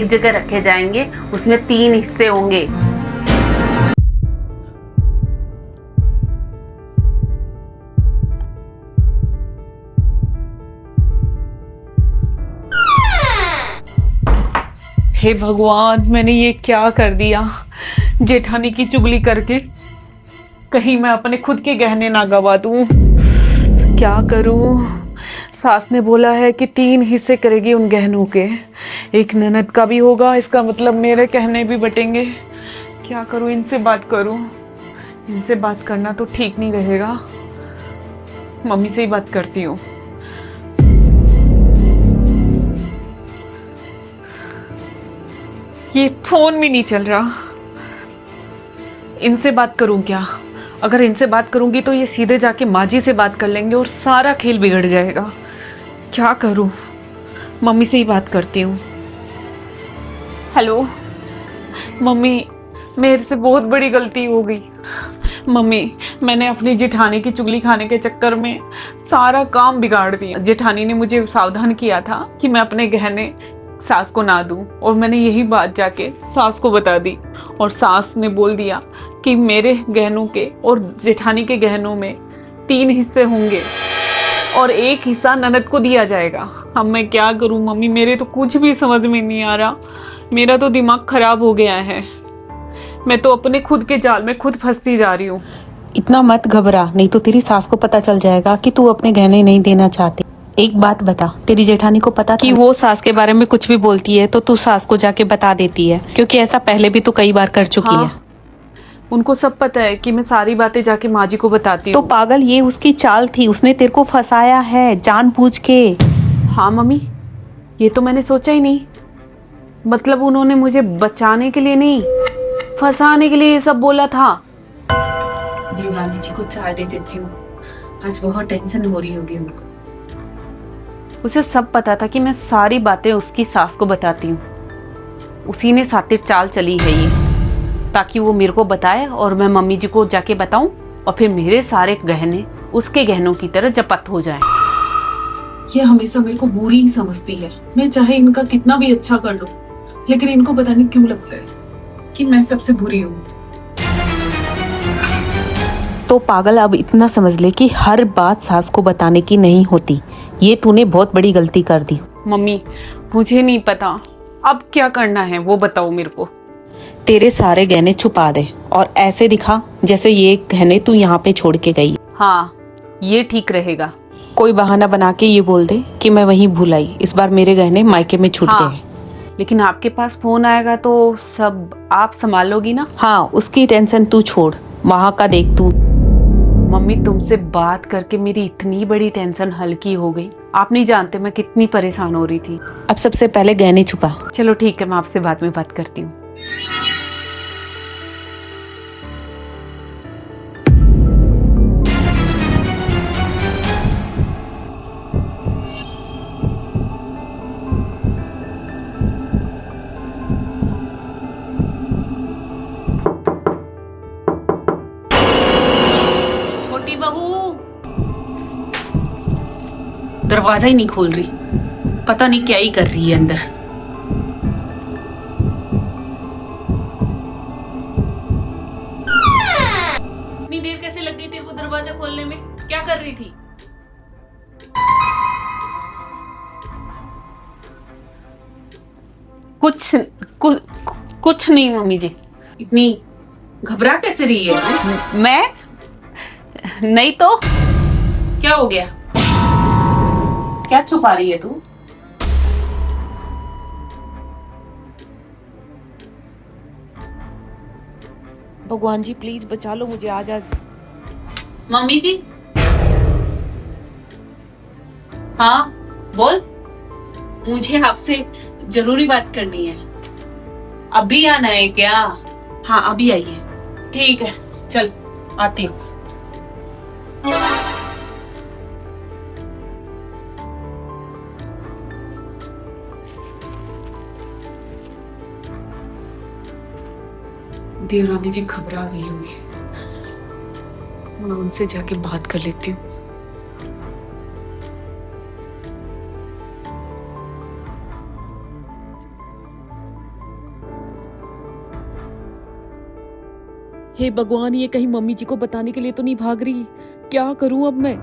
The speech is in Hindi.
एक जगह रखे जाएंगे, उसमें 3 हिस्से होंगे। हे भगवान, मैंने ये क्या कर दिया जेठानी की चुगली करके। कहीं मैं अपने खुद के गहने ना गवा दूं। क्या करूं? सास ने बोला है कि 3 हिस्से करेगी उन गहनों के। एक ननद का भी होगा, इसका मतलब मेरे गहने भी बटेंगे। क्या करूं? इनसे बात करूं? इनसे बात करना तो ठीक नहीं रहेगा। मम्मी से ही बात करती हूँ। ये फोन भी नहीं चल रहा। इनसे बात करूं क्या? अगर इनसे बात करूंगी तो ये सीधे जाके माँ जी से बात कर लेंगे और सारा खेल बिगड़ जाएगा। क्या करूं? मम्मी से ही बात करती हूँ। हेलो मम्मी, मेरे से बहुत बड़ी गलती हो गई। मम्मी, मैंने अपनी जेठानी की चुगली खाने के चक्कर में सारा काम बिगाड़ दिया। जेठानी ने मुझे सावधान किया था कि मैं अपने गहने सास को ना दूं, और मैंने यही बात जाके सास को बता दी, और सास ने बोल दिया कि मेरे गहनों के और जेठानी के गहनों में 3 हिस्से होंगे और 1 हिस्सा ननद को दिया जाएगा। अब मैं क्या करूं मम्मी? मेरे तो कुछ भी समझ में नहीं आ रहा। मेरा तो दिमाग खराब हो गया है। मैं तो अपने खुद के जाल में खुद फंसती जा रही हूँ। इतना मत घबरा, नहीं तो तेरी सास को पता चल जाएगा कि तू अपने गहने नहीं देना चाहती। एक बात बता, तेरी जेठानी को पता था कि वो सास के बारे में कुछ भी बोलती है तो तू सास को जाके बता देती है, क्योंकि ऐसा पहले भी तू कई बार कर चुकी है। उनको सब पता है कि मैं सारी बातें जाके माँ जी को बताती हूँ। तो पागल, ये उसकी चाल थी, उसने तेरे को फंसाया है जानबूझ के। हाँ मम्मी, ये तो मैंने सोचा ही नहीं। मतलब उन्होंने मुझे बचाने के लिए नहीं, फंसाने के लिए ये सब बोला था। देवरानी जी को चाय दे देती हूँ, आज बहुत टेंशन हो रही होगी उनको। उसे सब पता था कि मैं सारी बातें उसकी सास को बताती हूँ। उसी ने सातिर चाल चली है ये, ताकि वो मेरे को बताए और मैं मम्मी जी को जाके बताऊं, और फिर मेरे सारे गहने उसके गहनों की तरह जपत हो जाएं। ये हमेशा मेरे को बुरी ही समझती है। मैं चाहे इनका कितना भी अच्छा कर लूं, लेकिन इनको पता नहीं क्यों लगता है कि मैं सबसे बुरी हूँ। तो पागल, अब इतना समझ ले कि हर बात सास को बताने की नहीं होती। ये तूने बहुत बड़ी गलती कर दी। मम्मी, मुझे नहीं पता अब क्या करना है, वो बताओ मेरे को। तेरे सारे गहने छुपा दे और ऐसे दिखा जैसे ये गहने तू यहाँ पे छोड़ के गई। हाँ, ये ठीक रहेगा। कोई बहाना बना के ये बोल दे कि मैं वहीं भूल आई, इस बार मेरे गहने मायके में छूट गए। लेकिन आपके पास फोन आएगा तो सब आप संभालोगी ना? हाँ, उसकी टेंशन तू छोड़, वहाँ का देख तू। मम्मी, तुमसे बात करके मेरी इतनी बड़ी टेंशन हल्की हो गई। आप नहीं जानते मैं कितनी परेशान हो रही थी। अब सबसे पहले गहने छुपा। चलो ठीक है, मैं आपसे बाद में बात करती हूँ। छोटी बहू, दरवाजा ही नहीं खोल रही, पता नहीं क्या ही कर रही है अंदर। इतनी देर कैसे लग गई तेरे को दरवाजा खोलने में? क्या कर रही थी? कुछ नहीं मम्मी जी। इतनी घबरा कैसे रही है? मैं नहीं तो क्या हो गया? क्या छुपा रही है तू? भगवान जी प्लीज बचा लो मुझे, आज आज। मम्मी जी, हाँ बोल। मुझे आपसे जरूरी बात करनी है। अभी आना है क्या? हाँ अभी आइए। ठीक है, चल आती हूँ। देवरानी जी घबरा गई होंगी, मैं उनसे जाके बात कर लेती हूँ। हे भगवान, ये कहीं मम्मी जी को बताने के लिए तो नहीं भाग रही? क्या करूं अब मैं?